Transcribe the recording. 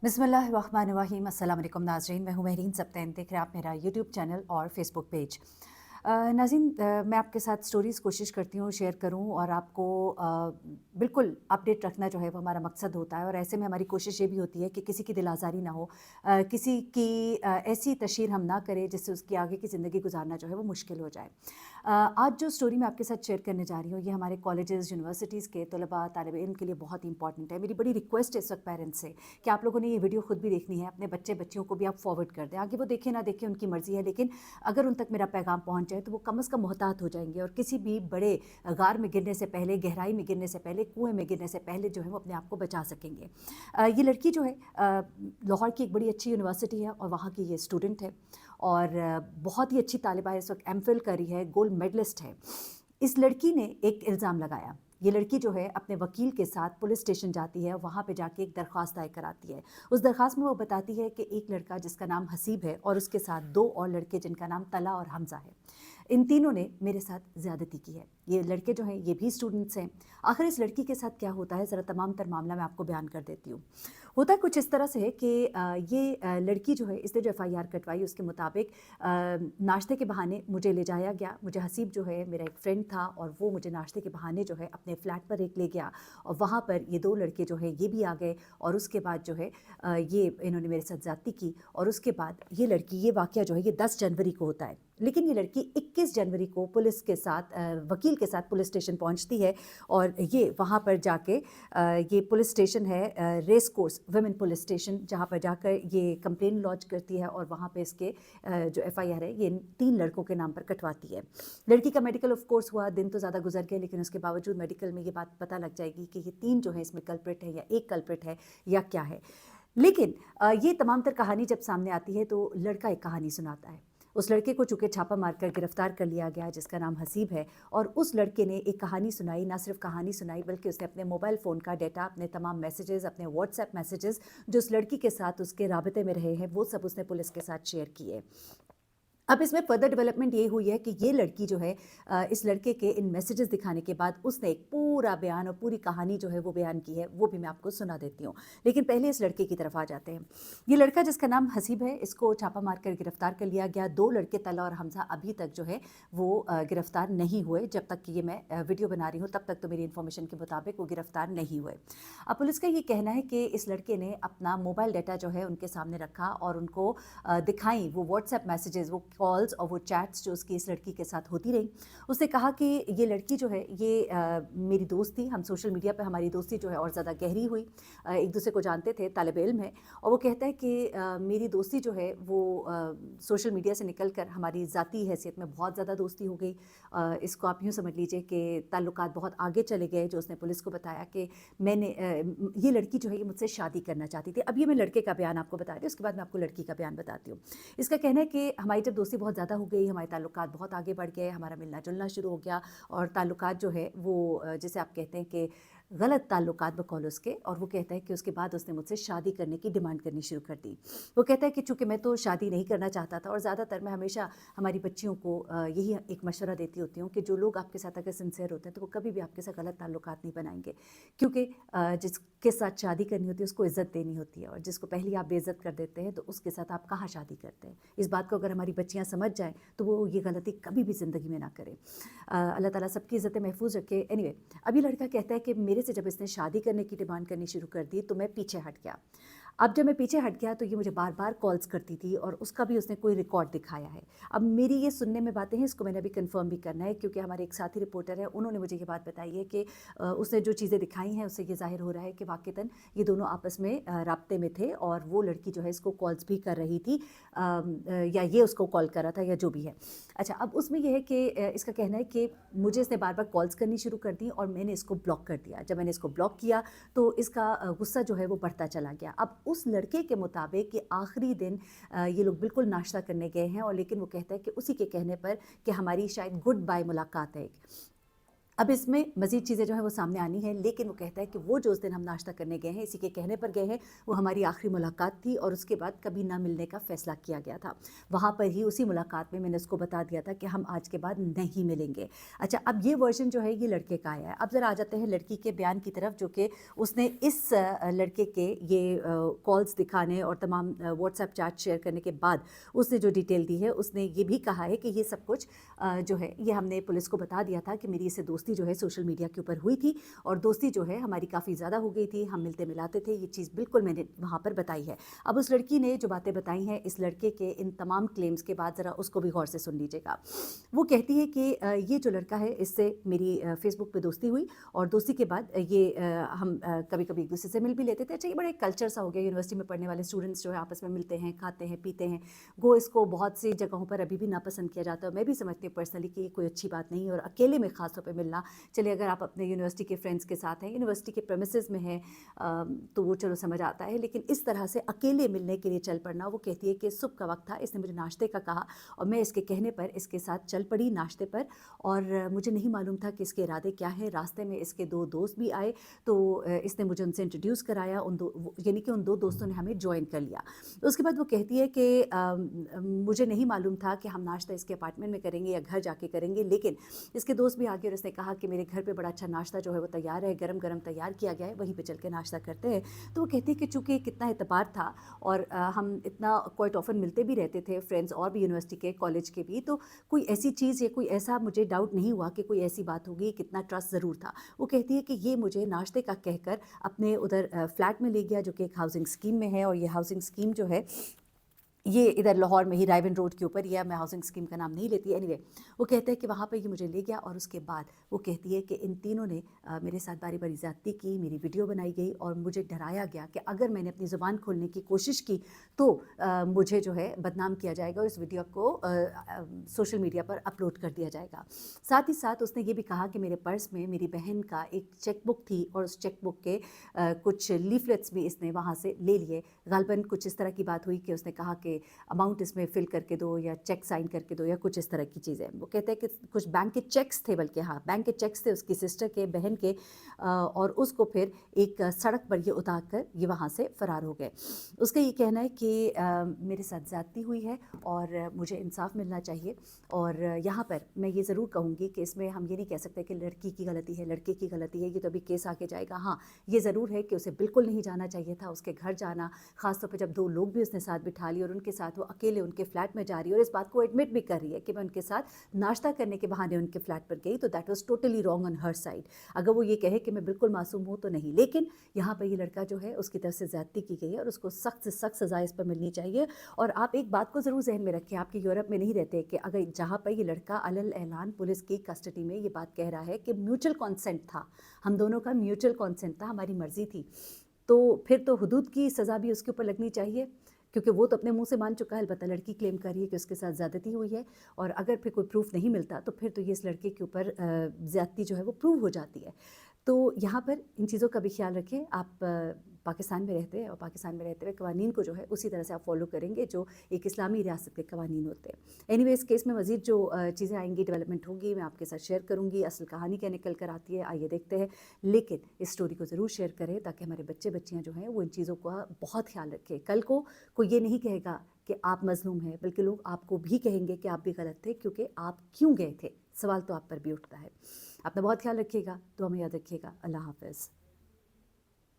बिस्मिल्लाहिर्रहमानिर्रहीम। अस्सलाम वालेकुम नाज़रीन, मैं हूँ महरीन सब्तैन। देख रहे हैं आप मेरा यूट्यूब चैनल और फेसबुक पेज। नाज़रीन, मैं आपके साथ स्टोरीज़ कोशिश करती हूँ शेयर करूँ और आपको बिल्कुल अपडेट रखना जो है वो हमारा मकसद होता है। और ऐसे में हमारी कोशिश ये भी होती है कि किसी की दिल आज़ारी ना हो, किसी की ऐसी तशहीर हम ना करें जिससे उसकी आगे की ज़िंदगी गुजारना जो है वो मुश्किल हो जाए। आज जो स्टोरी मैं आपके साथ शेयर करने जा रही हूँ ये हमारे कॉलेजेस यूनिवर्सिटीज़ के तलबा तालिब इल्म के लिए बहुत इंपॉर्टेंट है। मेरी बड़ी रिक्वेस्ट है इस वक्त पेरेंट्स से कि आप लोगों ने ये वीडियो खुद भी देखनी है, अपने बच्चे बच्चियों को भी आप फॉरवर्ड कर दें। आगे वो देखें ना देखें उनकी मर्ज़ी है, लेकिन अगर उन तक मेरा पैगाम पहुँच जाए तो वो कम अज़ कम मोहतात हो जाएंगे और किसी भी बड़े गार में गिरने से पहले, गहराई में गिरने से पहले, कुएँ में गिरने से पहले जो है वो अपने आप को बचा सकेंगे। ये लड़की जो है लाहौर की एक बड़ी अच्छी यूनिवर्सिटी है और वहाँ की ये स्टूडेंट है और बहुत ही अच्छी तालिबा है, इस वक्त एमफिल कर रही है, गोल्ड मेडलिस्ट है। इस लड़की ने एक इल्ज़ाम लगाया। ये लड़की जो है अपने वकील के साथ पुलिस स्टेशन जाती है, वहाँ पे जाके एक दरख्वास्त दायर कराती है। उस दरख्वास्त में वो बताती है कि एक लड़का जिसका नाम हसीब है और उसके साथ 2 और लड़के जिनका नाम तला और हमज़ा है, इन तीनों ने मेरे साथ ज़्यादती की है। ये लड़के जो हैं ये भी स्टूडेंट्स हैं। आखिर इस लड़की के साथ क्या होता है, ज़रा तमाम तर मामला मैं आपको बयान कर देती हूँ। होता कुछ इस तरह से है कि ये लड़की जो है इसने जो एफआईआर कटवाई उसके मुताबिक नाश्ते के बहाने मुझे ले जाया गया। मुझे हसीब जो है मेरा एक फ्रेंड था और वो मुझे नाश्ते के बहाने जो है अपने फ्लैट पर एक ले गया और वहाँ पर ये 2 लड़के जो है ये भी आ गए और उसके बाद जो है ये इन्होंने मेरे साथ ज़्यादती की। और उसके बाद ये वाक़या जो है ये 10 जनवरी को होता है, लेकिन ये लड़की 21 जनवरी को पुलिस के साथ वकील के साथ पुलिस स्टेशन पहुंचती है और ये वहाँ पर जाके ये पुलिस स्टेशन है race course women police station, जहाँ पर जाकर ये कंप्लेन लॉन्च करती है और वहाँ पे इसके जो एफआईआर है ये इन 3 लड़कों के नाम पर कटवाती है। लड़की का मेडिकल ऑफ कोर्स हुआ, दिन तो ज़्यादा गुजर गए, लेकिन उसके बावजूद मेडिकल में ये बात पता लग जाएगी कि ये 3 जो है इसमें कल्प्रिट है या एक कल्प्रिट है या क्या है। लेकिन ये तमाम तर कहानी जब सामने आती है तो लड़का एक कहानी सुनाता है। उस लड़के को चूँकि छापा मारकर गिरफ्तार कर लिया गया जिसका नाम हसीब है, और उस लड़के ने एक कहानी सुनाई, ना सिर्फ कहानी सुनाई बल्कि उसने अपने मोबाइल फ़ोन का डेटा, अपने तमाम मैसेजेस, अपने व्हाट्सएप मैसेजेस जो उस लड़की के साथ उसके राबिते में रहे हैं वो सब उसने पुलिस के साथ शेयर किए। अब इसमें फर्दर डेवलपमेंट ये हुई है कि ये लड़की जो है इस लड़के के इन मैसेजेस दिखाने के बाद उसने एक पूरा बयान और पूरी कहानी जो है वो बयान की है, वो भी मैं आपको सुना देती हूँ। लेकिन पहले इस लड़के की तरफ आ जाते हैं। ये लड़का जिसका नाम हसीब है, इसको छापा मारकर गिरफ्तार कर लिया गया। 2 लड़के तला और हमज़ा अभी तक जो है वो गिरफ्तार नहीं हुए। जब तक कि ये मैं वीडियो बना रही हूँ तब तक तो मेरी इन्फॉर्मेशन के मुताबिक वो गिरफ्तार नहीं हुए। अब पुलिस का ये कहना है कि इस लड़के ने अपना मोबाइल डाटा जो है उनके सामने रखा और उनको दिखाई वो व्हाट्सएप मैसेजेस, वो कॉल्स और वो चैट्स जो उसकी इस लड़की के साथ होती रही। उसने कहा कि ये लड़की जो है ये मेरी दोस्त थी, हम सोशल मीडिया पे हमारी दोस्ती जो है और ज़्यादा गहरी हुई, एक दूसरे को जानते थे, तालिब इल्म है। और वो कहता है कि मेरी दोस्ती जो है वो सोशल मीडिया से निकल कर हमारी ज़ाती हैसियत में बहुत ज़्यादा दोस्ती हो गई। इसको आप यूँ समझ लीजिए कि ताल्लुकात बहुत आगे चले गए। जो उसने पुलिस को बताया कि ये लड़की जो है ये मुझसे शादी करना चाहती थी। अब ये मैं लड़के का बयान आपको बता रही हूँ, उसके बाद मैं आपको लड़की का बयान बताती हूँ। इसका कहना है कि हमारी जब दोस्ती बहुत ज़्यादा हो गई, हमारे ताल्लुकात बहुत आगे बढ़ गए, हमारा मिलना-जुलना शुरू हो गया और ताल्लुकात जो है वो जिसे आप कहते हैं कि गलत ताल्लुकात बकौल उसके, और वो कहता है कि उसके बाद उसने मुझसे शादी करने की डिमांड करनी शुरू कर दी। वो कहता है कि चूँकि मैं तो शादी नहीं करना चाहता था और ज़्यादातर मैं हमेशा हमारी बच्चियों को यही एक मशवरा देती होती हूँ कि जो लोग आपके साथ अगर सिंसियर होते हैं तो वो कभी भी आपके साथ गलत ताल्लुकात नहीं बनाएँगे, क्योंकि जिसके साथ शादी करनी होती है उसको इज़्ज़त देनी होती है और जिसको पहले आप बेइज़्ज़त कर देते हैं तो उसके साथ आप कहाँ शादी करते हैं। इस बात को अगर हमारी बच्चियाँ समझ जाएँ तो वो ये गलती कभी भी ज़िंदगी में ना करें। अल्लाह ताला सबकी इज़्ज़तें महफूज़ रखे। एनीवे, अब ये लड़का कहता है कि मेरे से जब इसने शादी करने की डिमांड करनी शुरू कर दी तो मैं पीछे हट गया। अब जब मैं पीछे हट गया तो ये मुझे बार-बार कॉल्स करती थी और उसका भी उसने कोई रिकॉर्ड दिखाया है। अब मेरी ये सुनने में बातें हैं, इसको मैंने अभी कन्फर्म भी करना है क्योंकि हमारे एक साथी रिपोर्टर हैं, उन्होंने मुझे ये बात बताई है कि उसने जो चीज़ें दिखाई हैं उससे ये ज़ाहिर हो रहा है कि वाक़ईतन ये दोनों आपस में राब्ते में थे और वो लड़की जो है इसको कॉल्स भी कर रही थी, या ये उसको कॉल कर रहा था या जो भी है। अच्छा, अब उसमें ये है कि इसका कहना है कि मुझे इसने बार-बार कॉल्स करनी शुरू कर दी और मैंने इसको ब्लॉक कर दिया। जब मैंने इसको ब्लॉक किया तो इसका गुस्सा जो है वो बढ़ता चला गया। अब उस लड़के के मुताबिक कि आखिरी दिन ये लोग बिल्कुल नाश्ता करने गए हैं और लेकिन वो कहता है कि उसी के कहने पर कि हमारी शायद गुड बाय मुलाकात है एक। अब इसमें मज़ीद चीज़ें जो हैं वो सामने आनी हैं, लेकिन वो कहता है कि वो जो उस दिन हम नाश्ता करने गए हैं, इसी के कहने पर गए हैं, वो हमारी आखिरी मुलाकात थी और उसके बाद कभी ना मिलने का फ़ैसला किया गया था। वहाँ पर ही उसी मुलाकात में मैंने उसको बता दिया था कि हम आज के बाद नहीं मिलेंगे। अच्छा, अब ये वर्ज़न जो है ये लड़के का आया है। अब ज़रा आ जाते हैं लड़की के बयान की तरफ, जो कि उसने इस लड़के के ये कॉल्स दिखाने और तमाम व्हाट्सएप चैट शेयर करने के बाद उसने जो डिटेल दी है, उसने ये भी कहा है कि ये सब कुछ जो है ये हमने पुलिस को बता दिया था कि मेरी इससे दोस्ती जो है सोशल मीडिया के ऊपर हुई थी और दोस्ती जो है हमारी काफ़ी ज़्यादा हो गई थी, हम मिलते मिलाते थे, ये चीज़ बिल्कुल मैंने वहाँ पर बताई है। अब उस लड़की ने जो बातें बताई हैं इस लड़के के इन तमाम क्लेम्स के बाद, ज़रा उसको भी गौर से सुन लीजिएगा। वो कहती है कि ये जो लड़का है इससे मेरी फेसबुक पे दोस्ती हुई और दोस्ती के बाद ये हम कभी कभी एक दूसरे से मिल भी लेते थे। अच्छा, ये बड़ा एक कल्चर सा हो गया, यूनिवर्सिटी में पढ़ने वाले स्टूडेंट्स जो है आपस में मिलते हैं, खाते हैं, पीते हैं। गो इसको बहुत सी जगहों पर अभी भी नापसंद किया जाता है। मैं भी समझती हूँ पर्सनली कि ये कोई अच्छी बात नहीं है और अकेले में ख़ास तौर पे मिलना, चलिए अगर आप अपने यूनिवर्सिटी के फ्रेंड्स के साथ हैं, यूनिवर्सिटी के प्रेमिसेस में हैं, तो वो चलो समझ आता है, लेकिन इस तरह से अकेले मिलने के लिए चल पड़ना। वो कहती है कि सुबह का वक्त था, इसने मुझे नाश्ते का कहा और मैं इसके कहने पर इसके साथ चल पड़ी नाश्ते पर और मुझे नहीं मालूम था कि इसके इरादे क्या हैं। रास्ते में इसके दो दोस्त भी आए तो इसने मुझे उनसे इंट्रोड्यूस कराया, यानी कि उन दो दोस्तों ने हमें ज्वाइन कर लिया। उसके बाद वो कहती है कि मुझे नहीं मालूम था कि हम नाश्ता इसके अपार्टमेंट में करेंगे या घर जाके करेंगे, लेकिन इसके दोस्त भी आगे और उसने कहा कि मेरे घर पे बड़ा अच्छा नाश्ता जो है वो तैयार है, गरम गरम तैयार किया गया है, वहीं पे चल के नाश्ता करते हैं। तो वो कहती है कि चूँकि कितना एतबार था और हम इतना क्वाइट ऑफन मिलते भी रहते थे, फ्रेंड्स और भी यूनिवर्सिटी के, कॉलेज के भी, तो कोई ऐसी चीज़ या कोई ऐसा मुझे डाउट नहीं हुआ कि कोई ऐसी बात होगी, कितना ट्रस्ट ज़रूर था। वो कहती है कि ये मुझे नाश्ते का कहकर अपने उधर फ्लैट में ले गया, जो कि एक हाउसिंग स्कीम में है और ये हाउसिंग स्कीम जो है ये इधर लाहौर में ही रायवन रोड के ऊपर, या मैं हाउसिंग स्कीम का नाम नहीं लेती, एनीवे वो कहते हैं कि वहाँ पे ये मुझे ले गया और उसके बाद वो कहती है कि इन तीनों ने मेरे साथ बारी बारी ज़्यादती की, मेरी वीडियो बनाई गई और मुझे डराया गया कि अगर मैंने अपनी ज़ुबान खोलने की कोशिश की तो मुझे जो है बदनाम किया जाएगा और इस वीडियो को सोशल मीडिया पर अपलोड कर दिया जाएगा। साथ ही साथ उसने ये भी कहा कि मेरे पर्स में मेरी बहन का एक चेक बुक थी और उस चेक बुक के कुछ लीफलेट्स भी इसने वहाँ से ले लिए। गालबन कुछ इस तरह की बात हुई कि उसने कहा कि अमाउंट इसमें फिल करके दो या चेक साइन करके दो या कुछ इस तरह की चीज़ें। वो कहते हैं कि कुछ बैंक के चेक्स थे, बल्कि हाँ बैंक के चेक्स थे उसकी सिस्टर के, बहन के, और उसको फिर एक सड़क पर ये उतार कर ये वहाँ से फ़रार हो गए। उसका ये कहना है कि मेरे साथ ज़्यादती हुई है और मुझे इंसाफ मिलना चाहिए। और यहाँ पर मैं ये ज़रूर कहूँगी कि इसमें हम ये नहीं कह सकते कि लड़की की गलती है, लड़के की गलती है, ये तो अभी केस आगे जाएगा। हाँ, ये ज़रूर है कि उसे बिल्कुल नहीं जाना चाहिए था, उसके घर जाना, ख़ासतौर पर जब दो लोग भी उसने साथ बिठा लिए और उनके साथ वो अकेले उनके फ्लैट में जा रही है और इस बात को एडमिट भी कर रही है कि मैं उनके साथ नाश्ता करने के बहाने उनके फ्लैट पर गई, तो that was totally wrong on her side. अगर वो ये कहे कि मैं बिल्कुल मासूम हूँ तो नहीं, लेकिन यहाँ पर ये लड़का जो है उसकी तरफ से ज़्यादती की गई है और उसको सख्त से सख्त सज़ा इस पर मिलनी चाहिए। और आप एक बात को ज़रूर जहन में रखें, आपके यूरोप में नहीं रहते, कि अगर जहाँ पर ये लड़का अलल ऐलान पुलिस की कस्टडी में ये बात कह रहा है कि म्यूचुअल कॉन्सेंट था, हम दोनों का म्यूचुअल कॉन्सेंट था, हमारी मर्ज़ी थी, तो फिर तो हुदूद की सज़ा भी उसके ऊपर लगनी चाहिए, क्योंकि वो तो अपने मुंह से मान चुका है। अलबत्ता लड़की क्लेम कर रही है कि उसके साथ ज़्यादती हुई है और अगर फिर कोई प्रूफ नहीं मिलता तो फिर तो ये इस लड़के के ऊपर ज़्यादती जो है वो प्रूव हो जाती है। तो यहाँ पर इन चीज़ों का भी ख्याल रखें। आप पाकिस्तान में रहते हैं और पाकिस्तान में रहते हुए कवानीन को जो है उसी तरह से आप फॉलो करेंगे जो एक इस्लामी रियासत के कवानीन होते हैं। एनीवे, इस केस में मज़ीद जो चीज़ें आएंगी, डेवलपमेंट होगी, मैं आपके साथ शेयर करूँगी। असल कहानी क्या निकल कर आती है आइए देखते हैं, लेकिन इस स्टोरी को ज़रूर शेयर करें ताकि हमारे बच्चे बच्चियाँ जो हैं वो इन चीज़ों का बहुत ख्याल रखें। कल को कोई ये नहीं कहेगा कि आप मज़लूम हैं, बल्कि लोग आपको भी कहेंगे कि आप भी गलत थे, क्योंकि आप क्यों गए थे, सवाल तो आप पर भी उठता है। अपना बहुत ख्याल रखिएगा, दुआ में याद रखिएगा। अल्लाह हाफ़िज़।